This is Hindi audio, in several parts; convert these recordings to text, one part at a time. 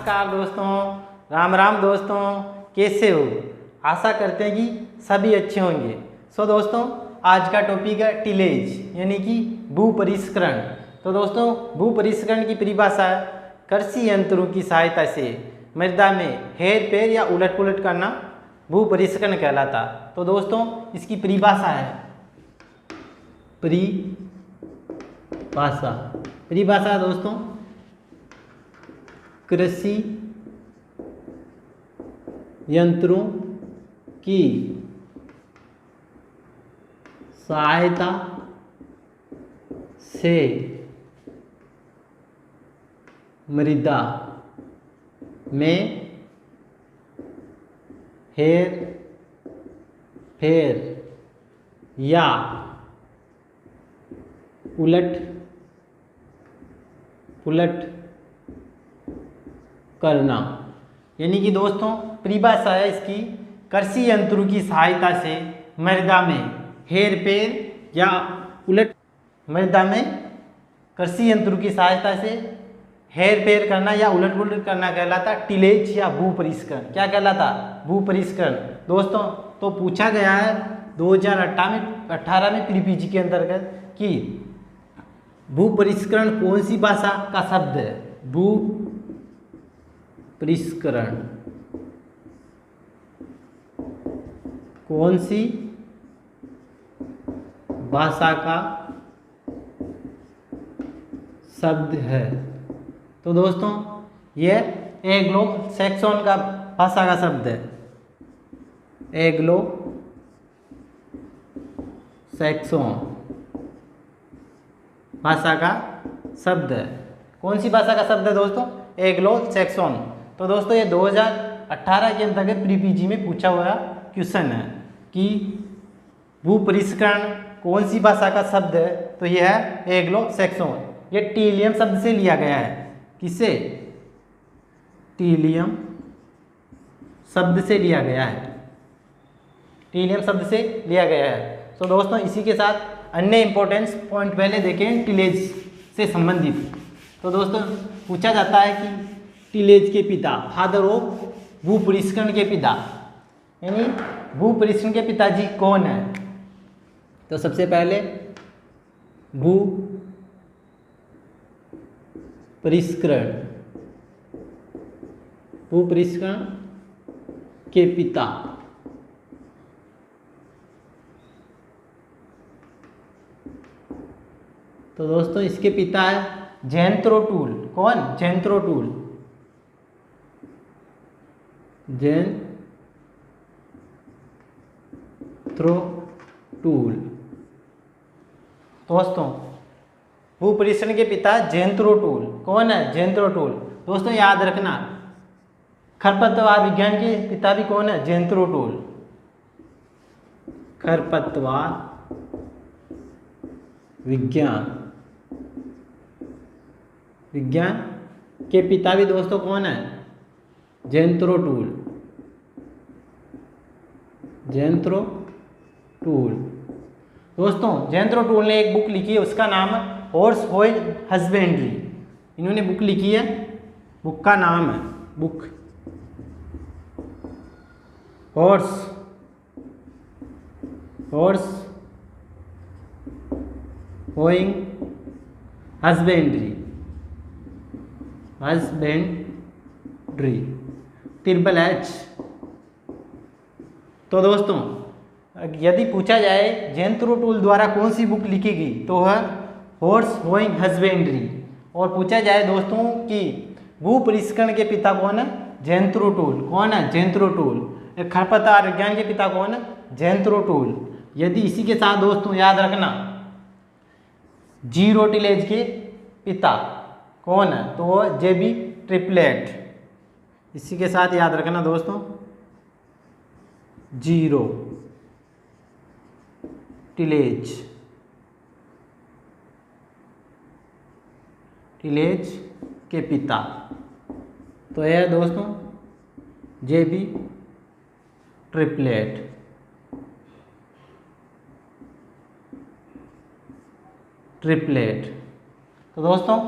नमस्कार दोस्तों, राम राम दोस्तों, कैसे हो? आशा करते हैं कि सभी अच्छे होंगे। दोस्तों, आज का टॉपिक है टिलेज यानी कि भू परिष्करण। तो दोस्तों, भू परिष्करण की परिभाषा है कृषि यंत्रों की सहायता से मृदा में हेर फेर या उलट पुलट करना भू परिष्करण कहलाता। तो दोस्तों, इसकी परिभाषा है परिभाषा दोस्तों, कृषि यंत्रों की सहायता से मृदा में हेर फेर या उलट पुलट करना। यानी कि दोस्तों, परिभाषा है इसकी कृषि यंत्रों की सहायता से मृदा में हेर फेर या उलट मृदा में कृषि यंत्रों की सहायता से हेर फेर करना या उलट पुलट करना कहलाता टिलेज या भू परिष्करण। क्या कहलाता? भू परिष्करण। दोस्तों, तो पूछा गया है 2018 में प्री पीजी के अंतर्गत कि भू परिष्करण कौन सी भाषा का शब्द है? भू परिष्करण कौन सी भाषा का शब्द है? तो दोस्तों, यह एंग्लो सैक्सन का भाषा का शब्द है। एंग्लो सैक्सन भाषा का शब्द है। कौन सी भाषा का शब्द है दोस्तों? Anglo Saxon. तो दोस्तों, ये 2018 के अंतर्गत प्री पीजी में पूछा हुआ क्वेश्चन है कि भू परिष्करण कौन सी भाषा का शब्द है? तो यह है एंग्लो सैक्सन। ये टीलियम शब्द से लिया गया है। किससे? टीलियम शब्द से लिया गया है। टीलियम शब्द से लिया गया है। तो दोस्तों, इसी के साथ अन्य इंपॉर्टेंस पॉइंट पहले देखें टिलेज से संबंधित। तो दोस्तों, पूछा जाता है कि टिलेज के पिता, फादर ऑफ भू परिष्करण के पिता, यानी भू परिष्करण के पिताजी कौन है? तो सबसे पहले भू परिष्करण के पिता तो दोस्तों, इसके पिता है जेन्त्रो टूल। कौन? जेन्त्रो टूल। दोस्तों, भू परिष्करण के पिता जेन्त्रो टूल। कौन है? जेन्त्रो टूल। दोस्तों, याद रखना, खरपतवार विज्ञान के पिता भी कौन है? जेन्त्रो टूल। खरपतवार विज्ञान के पिता भी दोस्तों कौन है? जेन्त्रो टूल। दोस्तों, जेन्त्रो टूल ने एक बुक लिखी है, उसका नाम है हॉर्स सॉइल हस्बेंड्री। इन्होंने बुक लिखी है, बुक का नाम है हॉर्स होइंग हस्बेंड्री HHH। तो दोस्तों, यदि पूछा जाए जेन्त्रो टूल द्वारा कौन सी बुक लिखी गई, तो है हॉर्स होइंग हस्बेंड्री। और पूछा जाए दोस्तों कि भू परिष्करण के पिता कौन है? जेन्त्रो टूल। कौन है? जेन्त्रो टूल। खरपतवार विज्ञान के पिता कौन है? जेन्त्रो टूल। यदि इसी के साथ दोस्तों याद रखना, जीरो टिलेज के पिता कौन है? तो वो जेबी ट्रिपलेट। इसी के साथ याद रखना दोस्तों, जीरो टिलेज के पिता तो यह दोस्तों जेबी ट्रिपलेट। तो दोस्तों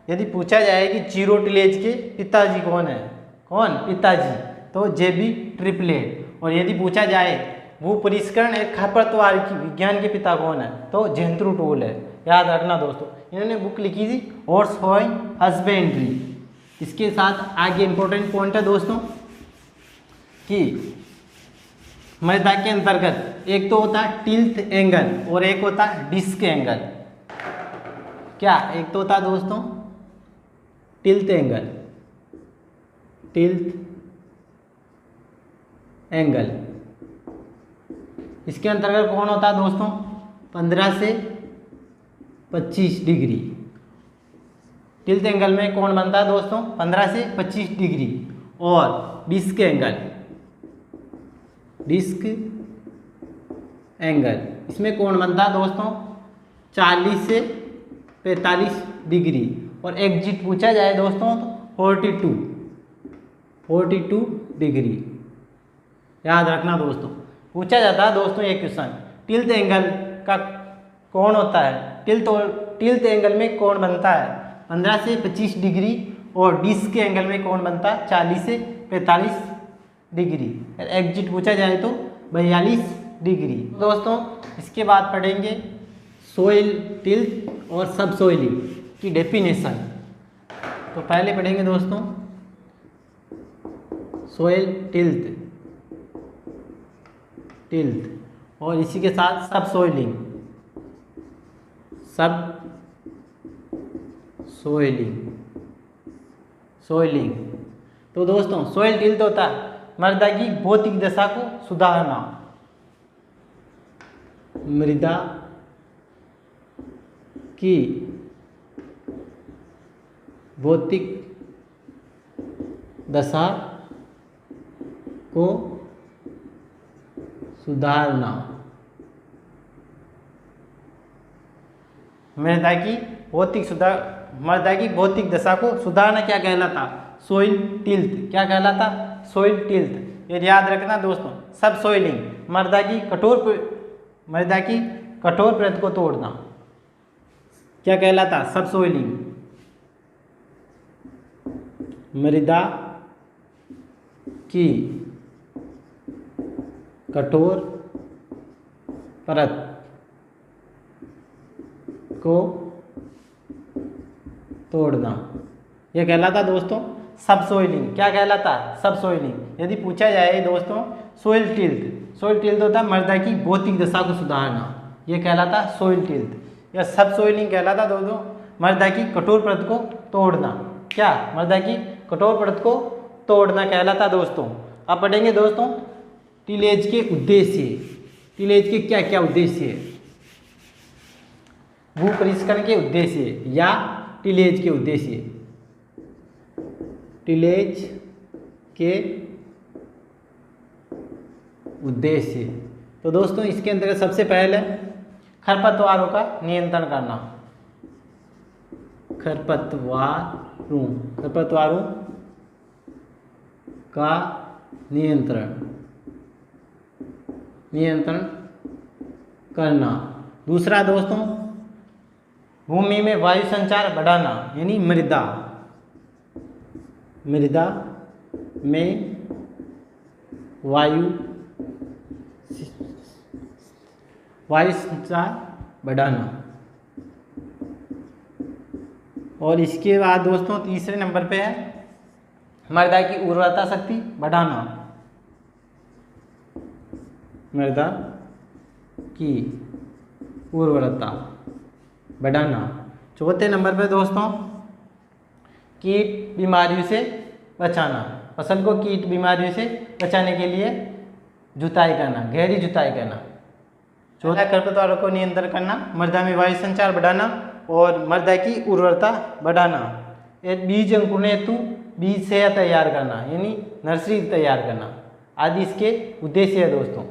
यदि पूछा जाए कि जीरो टिलेज के पिताजी कौन है, कौन पिताजी, तो जेबी ट्रिपलेट। और यदि पूछा जाए भू परिष्करण एक खरपतवार की विज्ञान के पिता कौन है, तो जेंत्रो टोल है। याद रखना दोस्तों, इन्होंने बुक लिखी थी और सॉइल हस्बेंड्री। इसके साथ आगे इंपॉर्टेंट पॉइंट है दोस्तों कि मृदा के अंतर्गत एक तो होता है टिल्थ एंगल और एक होता है डिस्क एंगल। क्या एक तो होता है दोस्तों टिल्थ एंगल, टिल्थ एंगल। इसके अंतर्गत कौन होता है दोस्तों 15 से 25 डिग्री। टिल्थ एंगल में कौन बनता है दोस्तों 15 से 25 डिग्री। और डिस्क एंगल, डिस्क एंगल इसमें कौन बनता है दोस्तों 40 से 45 डिग्री। और एग्जिट पूछा जाए दोस्तों तो 42 डिग्री। याद रखना दोस्तों, पूछा जाता है दोस्तों ये क्वेश्चन, टिल्थ एंगल का कौन होता है, टिल्थ एंगल में कौन बनता है 15 से 25 डिग्री। और डिस्क एंगल में कौन बनता है 40 से 45 डिग्री। एग्जिट पूछा जाए तो 42 डिग्री। दोस्तों इसके बाद पढ़ेंगे सोइल टिल्थ और सब सोइलिंग की डेफिनेशन। तो पहले पढ़ेंगे दोस्तों सोइल टिल्थ और इसी के साथ सब सोइलिंग, सब सोइलिंग। तो दोस्तों सोइल टिल्थ होता है मृदा की भौतिक दशा को सुधारना, मृदा की भौतिक दशा को सुधारना। मृदा की भौतिक दशा को सुधारना क्या कहलाता सोइल टिल्थ। क्या कहलाता सोइल टिल्थ। ये याद रखना दोस्तों। सब सोइलिंग मृदा की कठोर परत को तोड़ना क्या कहलाता सब सोइलिंग। मृदा की कठोर परत को तोड़ना यह कहलाता दोस्तों सब सोइलिंग। क्या कहलाता सब सोइलिंग। यदि पूछा जाए दोस्तों सोइल टिल्थ होता है मृदा की भौतिक दशा को सुधारना, यह कहलाता सोइल टिल्थ। या सब सोइलिंग कहलाता दोस्तों मृदा की कठोर परत को तोड़ना। क्या मृदा की कठोर परत को तोड़ना कहलाता दोस्तों। अब पढ़ेंगे दोस्तों टिलेज के उद्देश्य। टिलेज के क्या क्या उद्देश्य है, भू परिष्करण के उद्देश्य या टिलेज के उद्देश्य। टिलेज के उद्देश्य। तो दोस्तों इसके अंतर्गत सबसे पहले खरपतवारों का नियंत्रण करना, खरपतवारों का नियंत्रण करना। दूसरा दोस्तों भूमि में वायु संचार बढ़ाना, यानी मृदा में वायु संचार बढ़ाना। और इसके बाद दोस्तों तीसरे नंबर पे है मृदा की उर्वरता शक्ति बढ़ाना, मृदा की उर्वरता बढ़ाना। चौथे नंबर पे दोस्तों कीट बीमारियों से बचाना, फसल को कीट बीमारियों से बचाने के लिए जुताई करना, गहरी जुताई करना। चौथा खरपतवारों को नियंत्रण करना, मृदा में वायु संचार बढ़ाना और मृदा की उर्वरता बढ़ाना। बीज अंकुरण हेतु बीज से तैयार करना, यानी नर्सरी तैयार करना आदि इसके उद्देश्य है दोस्तों।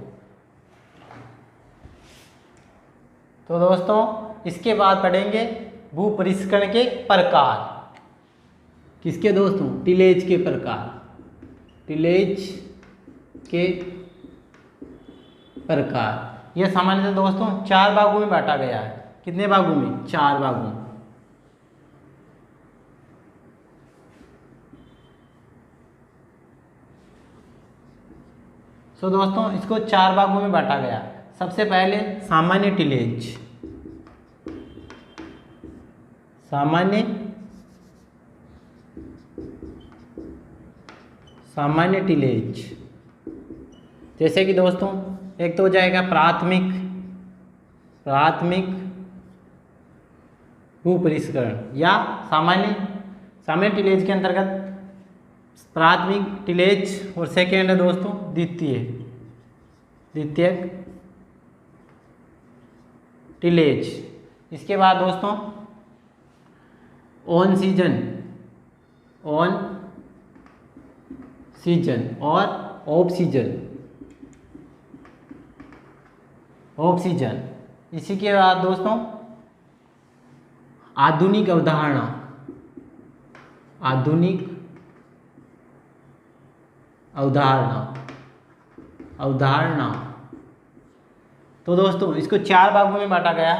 तो दोस्तों इसके बाद पढ़ेंगे भू परिष्करण के प्रकार। किसके दोस्तों टिलेज के प्रकार। टिलेज के प्रकार यह सामान्यतः दोस्तों 4 भागों में बांटा गया है। कितने भागों में 4 भागों। सो दोस्तों इसको 4 भागों में बांटा गया। सबसे पहले सामान्य टिलेज, सामान्य टिलेज, जैसे कि दोस्तों एक तो हो जाएगा प्राथमिक भूपरिष्करण या सामान्य टिलेज के अंतर्गत प्राथमिक टिलेज और सेकेंड है दोस्तों द्वितीयक टिलेज। इसके बाद दोस्तों ऑन सीजन और ऑफ सीजन। इसी के बाद दोस्तों आधुनिक अवधारणा। तो दोस्तों इसको 4 भागों में बांटा गया,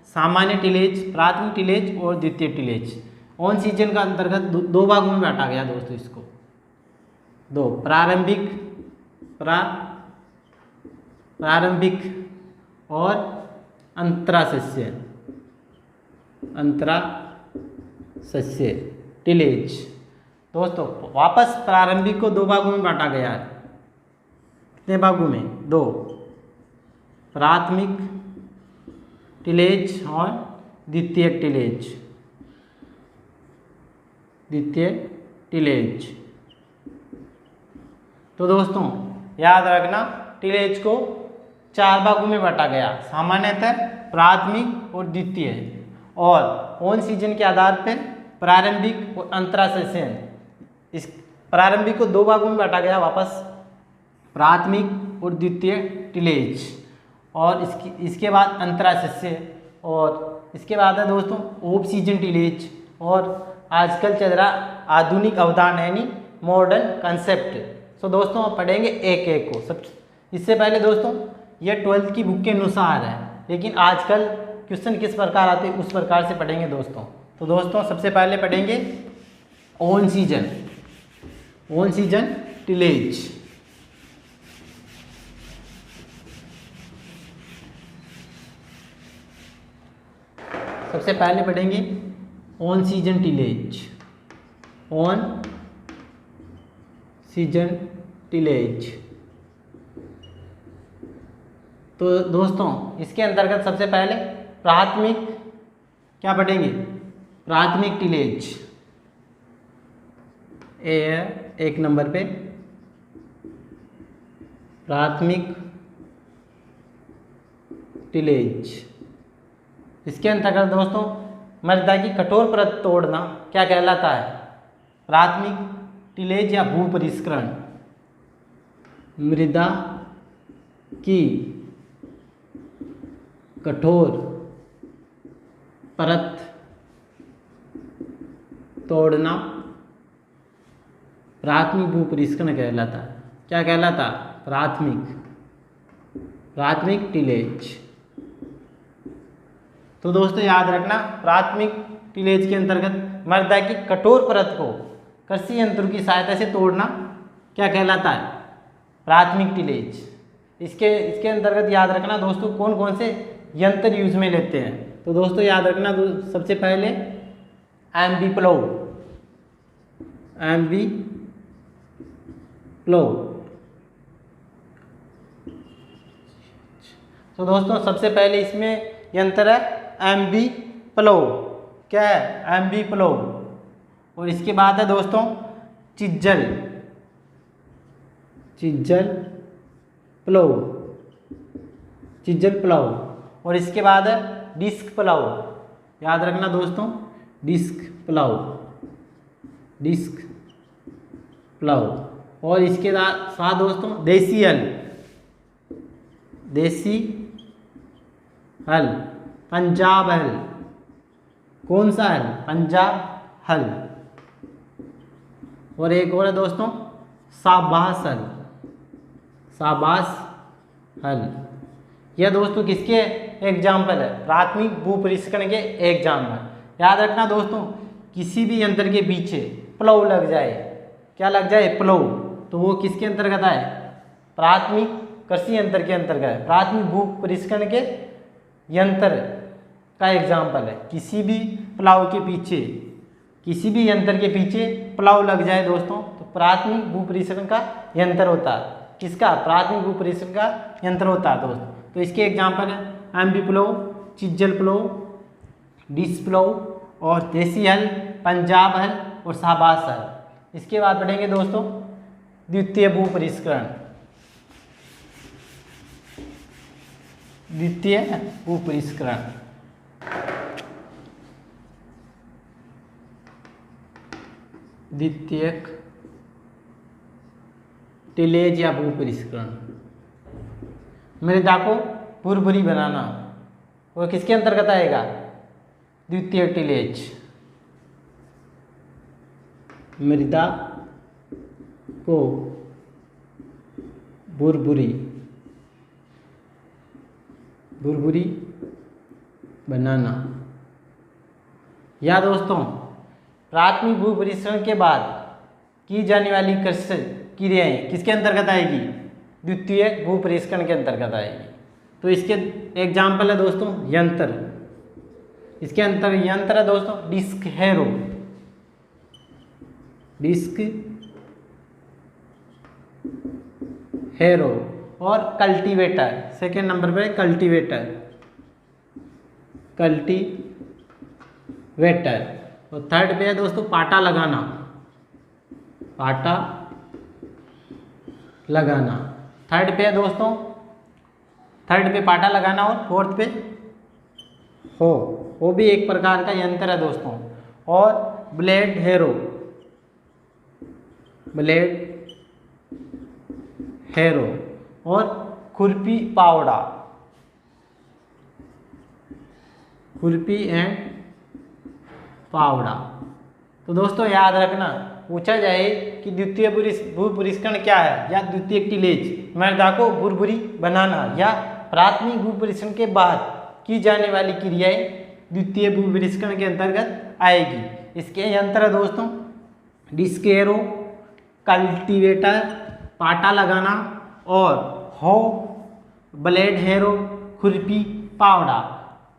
सामान्य टिलेज, प्राथमिक टिलेज और द्वितीय टिलेज। ऑन सीजन का अंतर्गत 2 भागों में बांटा गया दोस्तों, इसको 2 प्रारंभिक और अंतरासस्य टिलेज। दोस्तों वापस प्रारंभिक को 2 भागों में बांटा गया है। कितने भागों में? 2, प्राथमिक टिलेज और द्वितीय टिलेज। तो दोस्तों याद रखना टिलेज को 4 भागों में बांटा गया, सामान्यतः प्राथमिक और द्वितीय, और ऑन सीजन के आधार पर प्रारंभिक और अंतरासस्यन। इस प्रारंभिक को 2 भागों में बांटा गया वापस, प्राथमिक और द्वितीय टिलेज, और इसके बाद अंतरासस्य, और इसके बाद है दोस्तों ऑफ सीजन टिलेज, और आजकल चल रहा आधुनिक अवधारणा यानी मॉडर्न कंसेप्ट। सो दोस्तों आप पढ़ेंगे एक एक को। सब इससे पहले दोस्तों ये 12th की बुक के अनुसार है, लेकिन आजकल क्वेश्चन किस प्रकार आते हैं उस प्रकार से पढ़ेंगे दोस्तों। तो दोस्तों सबसे पहले पढ़ेंगे ऑन सीजन टिलेज। सबसे पहले पढ़ेंगे ऑन सीजन टिलेज। तो दोस्तों इसके अंतर्गत सबसे पहले प्राथमिक क्या पढ़ेंगे? प्राथमिक टिलेज, एक नंबर पे प्राथमिक टिलेज। इसके अंतर्गत दोस्तों मृदा की कठोर परत तोड़ना क्या कहलाता है? प्राथमिक टिलेज या भूपरिष्करण। मृदा की कठोर परत तोड़ना प्राथमिक भूपरिष्करण कहलाता है। क्या कहलाता? प्राथमिक टिलेज। तो दोस्तों याद रखना प्राथमिक टिलेज के अंतर्गत मृदा की कठोर परत को कृषि यंत्रों की सहायता से तोड़ना क्या कहलाता है? प्राथमिक टिलेज। इसके अंतर्गत याद रखना दोस्तों कौन कौन से यंत्र यूज में लेते हैं। तो दोस्तों याद रखना सबसे पहले एमबी प्लो। तो दोस्तों सबसे पहले इसमें यंत्र है एमबी प्लो। क्या है? एमबी प्लो। और इसके बाद है दोस्तों चिज्जल प्लो। और इसके बाद है डिस्क प्लाउ। याद रखना दोस्तों डिस्क प्लाउ। और इसके साथ दोस्तों देसी हल, पंजाब हल। कौन सा हल? पंजाब हल। और एक और है दोस्तों शाबाश हल। यह दोस्तों किसके एग्जाम्पल है? प्राथमिक भूपरिष्करण के एग्जाम्पल। याद रखना दोस्तों किसी भी यंत्र के पीछे प्लो लग जाए, क्या लग जाए? प्लो, तो वो किसके अंतर्गत आए? प्राथमिक कृषि यंत्र के अंतर्गत है। प्राथमिक भू परिष्करण के यंत्र का एग्जाम्पल है। किसी भी प्लाव के पीछे, किसी भी यंत्र के पीछे प्लाव लग जाए दोस्तों तो प्राथमिक भू परिष्करण का यंत्र होता है। किसका? प्राथमिक भू परिष्करण का यंत्र होता है दोस्तों। तो इसके एग्जाम्पल है MP plough, chisel plough, disc plough और देसी हल, पंजाब हल और शाहबाज हल। इसके बाद पढ़ेंगे दोस्तों द्वितीय भू परिष्करण। द्वितीय भू परिष्करण द्वितीयक टिलेज या भू परिष्करण। मृदा को भुरभुरी बनाना वो किसके अंतर्गत आएगा? द्वितीय टिलेज। मृदा को भुरभुरी बनाना। या दोस्तों प्राथमिक भू परिष्करण के बाद की जाने वाली कृषि क्रियाएं किसके अंतर्गत आएगी? द्वितीय भू परिष्करण के अंतर्गत आएगी। तो इसके एग्जाम्पल है दोस्तों यंत्र। इसके अंतर यंत्र है दोस्तों डिस्क हैरो, डिस्क हैरो और कल्टीवेटर। सेकेंड नंबर पे कल्टीवेटर, कल्टीवेटर। और थर्ड पे है दोस्तों पाटा लगाना, पाटा लगाना। थर्ड पे है दोस्तों, थर्ड पे पाटा लगाना और फोर्थ पे हो, वो भी एक प्रकार का यंत्र है दोस्तों। और ब्लेड हैरो, ब्लेड हैरो और खुरपी पावड़ा, खुरपी एंड पावड़ा। तो दोस्तों याद रखना, पूछा जाए कि द्वितीय भू परिष्करण क्या है या द्वितीय टिलेज, मृदा को भुरभुरी बनाना या प्राथमिक भू परिष्करण के बाद की जाने वाली क्रियाएं द्वितीय भू परिष्करण के अंतर्गत आएगी। इसके यंत्र है दोस्तों डिस्क हैरो, कल्टीवेटर, पाटा लगाना और हो, ब्लेड हैरो, खुरपी पावड़ा।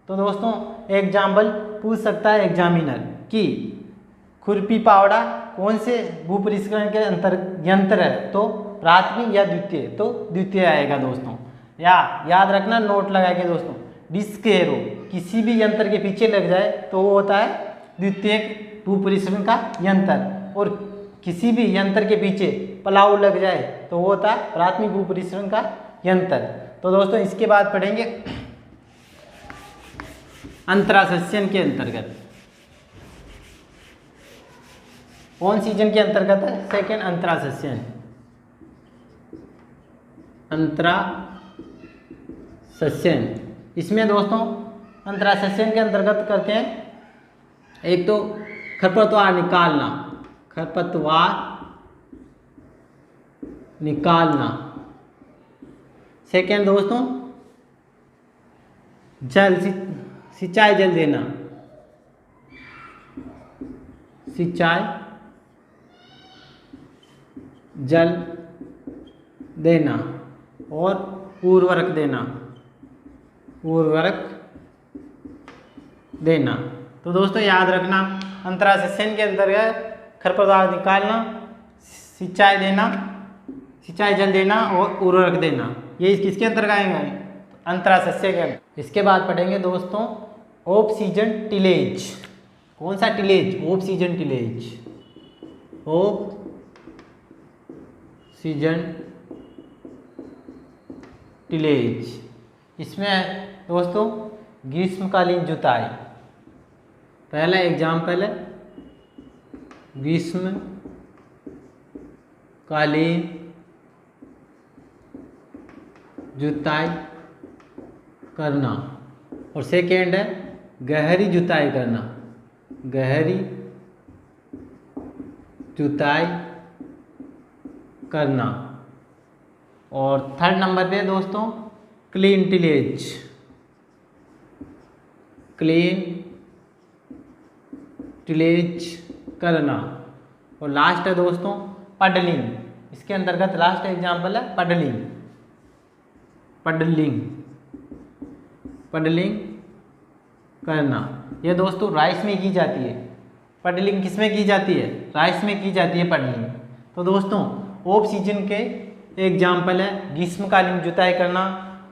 तो दोस्तों एग्जाम्पल पूछ सकता है एग्जामिनर कि खुरपी पावड़ा कौन से भू परिष्करण के यंत्र है? तो प्राथमिक या द्वितीय? तो द्वितीय आएगा दोस्तों। या याद रखना नोट लगा के दोस्तों, डिस्क हैरो किसी भी यंत्र के पीछे लग जाए तो वो होता है द्वितीय भू परिष्करण का यंत्र, और किसी भी यंत्र के पीछे प्लाव लग जाए तो वो होता है प्राथमिक भू परिष्करण का यंत्र। तो दोस्तों इसके बाद पढ़ेंगे अंतरासस्यन के अंतर्गत। कौन सीजन के अंतर्गत है? सेकेंड अंतरासस्यन, अंतरासस्यन। इसमें दोस्तों अंतरासस्यन के अंतर्गत करते हैं एक तो खरपतवार निकालना, खरपतवार निकालना। सेकेंड दोस्तों सिंचाई जल देना, सिंचाई जल देना और उर्वरक देना, उर्वरक देना। तो दोस्तों याद रखना अंतरासस्यन के अंतर्गत खरपतवार निकालना, सिंचाई देना, सिंचाई जल देना और उर्वरक देना, ये किसके अंतर्गत आएंगे? अंतरासस्य के। इसके बाद पढ़ेंगे दोस्तों ऑफ सीजन टिलेज। कौन सा tillage? Off season tillage, off season tillage. इसमें दोस्तों ग्रीष्मकालीन जुताई। पहला एग्जाम्पल है ग्रीष्मकालीन जुताई करना, और सेकेंड है गहरी जुताई करना, गहरी जुताई करना। और थर्ड नंबर पे दोस्तों क्लीन टिलेज, क्लीन टिलेज करना। और लास्ट है दोस्तों पडलिंग, इसके अंतर्गत लास्ट एग्जाम्पल है पडलिंग। पडलिंग पडलिंग करना, यह दोस्तों राइस में की जाती है। पडलिंग किस में की जाती है? राइस में की जाती है पडलिंग। तो दोस्तों ऑफ सीजन के एग्जाम्पल है ग्रीष्मकालीन जुताई करना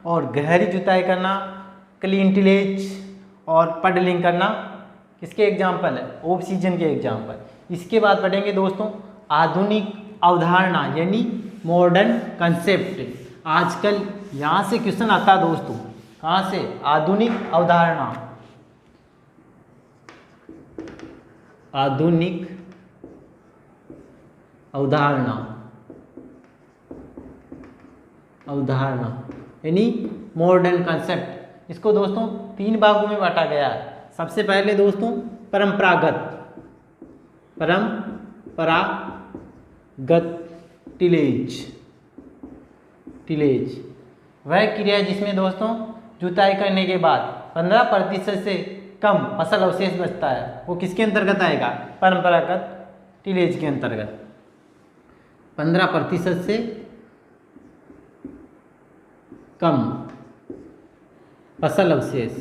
और गहरी जुताई करना, क्लीन टिलेज और पडलिंग करना। किसके एग्जाम्पल है? ऑफ सीजन के एग्जाम्पल। इसके बाद पढ़ेंगे दोस्तों आधुनिक अवधारणा यानी मॉडर्न कंसेप्ट। आजकल यहाँ से क्वेश्चन आता है दोस्तों, कहाँ से? आधुनिक अवधारणा। आधुनिक अवधारणा, अवधारणा यानी मॉडर्न कंसेप्ट। इसको दोस्तों 3 भागों में बांटा गया है। सबसे पहले दोस्तों परंपरागत, परंपरागत टिलेज। टिलेज वह क्रिया जिसमें दोस्तों जुताई करने के बाद 15% से कम फसल अवशेष बचता है, वो किसके अंतर्गत आएगा? परंपरागत टिलेज के अंतर्गत। 15% से कम फसल अवशेष,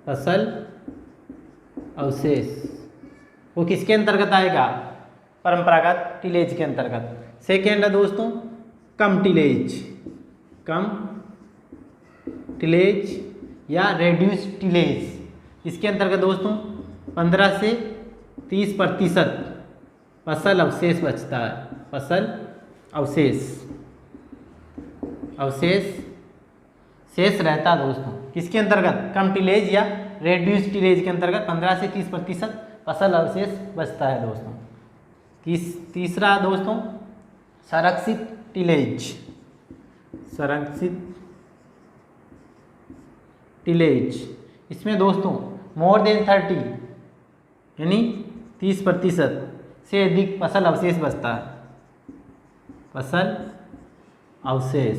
फसल अवशेष वो किसके अंतर्गत आएगा? परंपरागत टिलेज के अंतर्गत। सेकेंड है दोस्तों कम टिलेज, कम टिलेज या रेड्यूस टिलेज। इसके अंतर्गत दोस्तों 15 से 30% फसल अवशेष बचता है। फसल अवशेष, अवशेष शेष रहता है दोस्तों किसके अंतर्गत? कम टिलेज या रेड्यूस टिलेज के अंतर्गत 15 से 30% फसल अवशेष बचता है दोस्तों। तीसरा दोस्तों संरक्षित टिलेज, संरक्षित टिलेज। इसमें दोस्तों मोर देन 30 यानी 30% से अधिक फसल अवशेष बचता है। फसल अवशेष।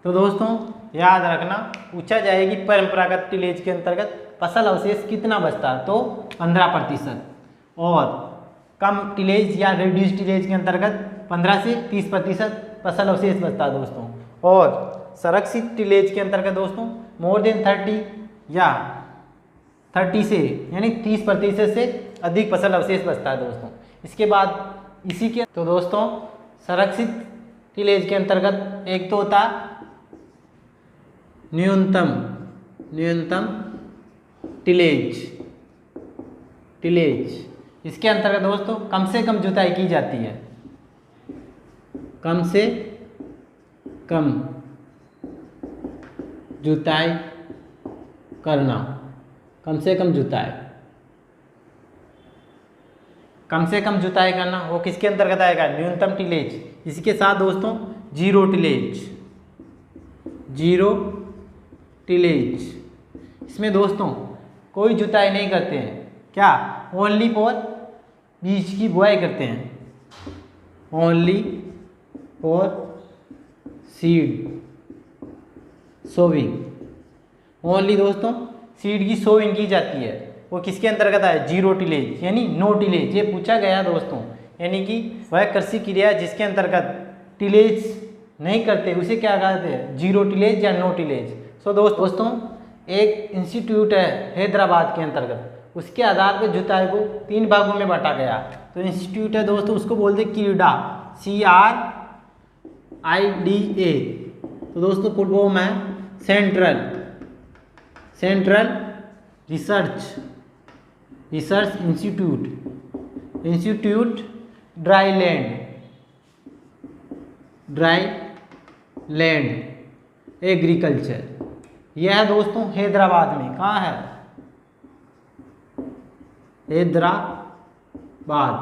तो दोस्तों याद रखना, पूछा जाएगी परंपरागत टिलेज के अंतर्गत फसल अवशेष कितना बचता है, तो 15%। और कम टिलेज या रिड्यूस टिलेज के अंतर्गत 15 से 30% फसल अवशेष बचता है दोस्तों। और संरक्षित टिलेज के अंतर्गत दोस्तों मोर देन 30 या 30 से यानी 30% से अधिक फसल अवशेष बचता है दोस्तों। इसके बाद इसी के तो दोस्तों संरक्षित टिलेज के अंतर्गत एक तो होता न्यूनतम, न्यूनतम टिलेज, टिलेज। इसके अंतर्गत दोस्तों कम से कम जुताई की जाती है, कम से कम जुताई करना, कम से कम जुताई, कम से कम जुताई करना वो किसके अंतर्गत आएगा? न्यूनतम टिलेज। इसके साथ दोस्तों जीरो टिलेज, जीरो टिलेज। इसमें दोस्तों कोई जुताई नहीं करते हैं, क्या? ओनली फॉर बीज की बुआई करते हैं, only for seed sowing. Only दोस्तों सीड की सोविंग की जाती है, वो किसके अंतर्गत आए? जीरो टिलेज यानी नो टिलेज। ये पूछा गया दोस्तों, यानी कि वह कृषि क्रिया जिसके अंतर्गत टिलेज नहीं करते उसे क्या कहते हैं? जीरो टिलेज या नो टिलेज। सो दोस्तों एक इंस्टीट्यूट है हैदराबाद के अंतर्गत, उसके आधार पर जुताई को 3 भागों में बांटा गया। तो इंस्टीट्यूट है दोस्तों, उसको बोलते हैं क्रीडा, CRIDA। तो दोस्तों फुल फॉर्म है central, central research institute, institute dry land agriculture. यह है दोस्तों हैदराबाद में, कहाँ है? हैदराबाद।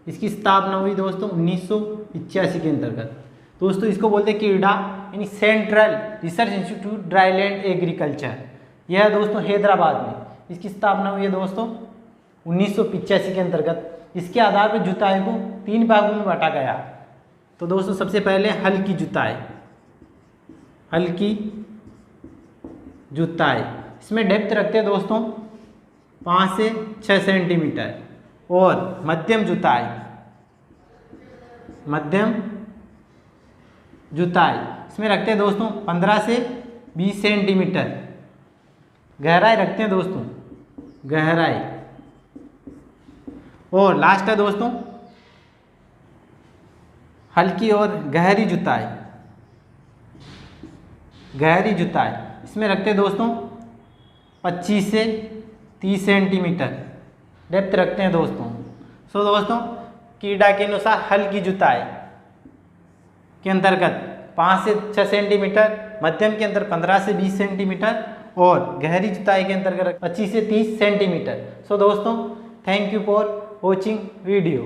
इसकी स्थापना हुई दोस्तों 1985 के अंतर्गत। दोस्तों इसको बोलते हैं क्रीडा यानी central research institute dry land agriculture. यह है दोस्तों हैदराबाद में, इसकी स्थापना हुई है दोस्तों 1985 के अंतर्गत। इसके आधार पर जुताई को 3 भागों में बांटा गया। तो दोस्तों सबसे पहले हल की जुताई, हल की जुताई। इसमें डेप्थ रखते हैं दोस्तों 5 से 6 सेंटीमीटर। और मध्यम जुताई, मध्यम जुताई, इसमें रखते हैं दोस्तों 15 से 20 सेंटीमीटर। गहराई रखते हैं दोस्तों, गहराई। और लास्ट है दोस्तों हल्की और गहरी जुताई, गहरी जुताई, इसमें रखते हैं दोस्तों 25 से 30 सेंटीमीटर डेप्थ रखते हैं दोस्तों। सो दोस्तों कीड़ा के अनुसार हल्की जुताई के अंतर्गत 5 से 6 सेंटीमीटर, मध्यम के अंदर 15 से 20 सेंटीमीटर और गहरी जुताई के अंतर्गत 25 से 30 सेंटीमीटर। सो दोस्तों thank you for watching video.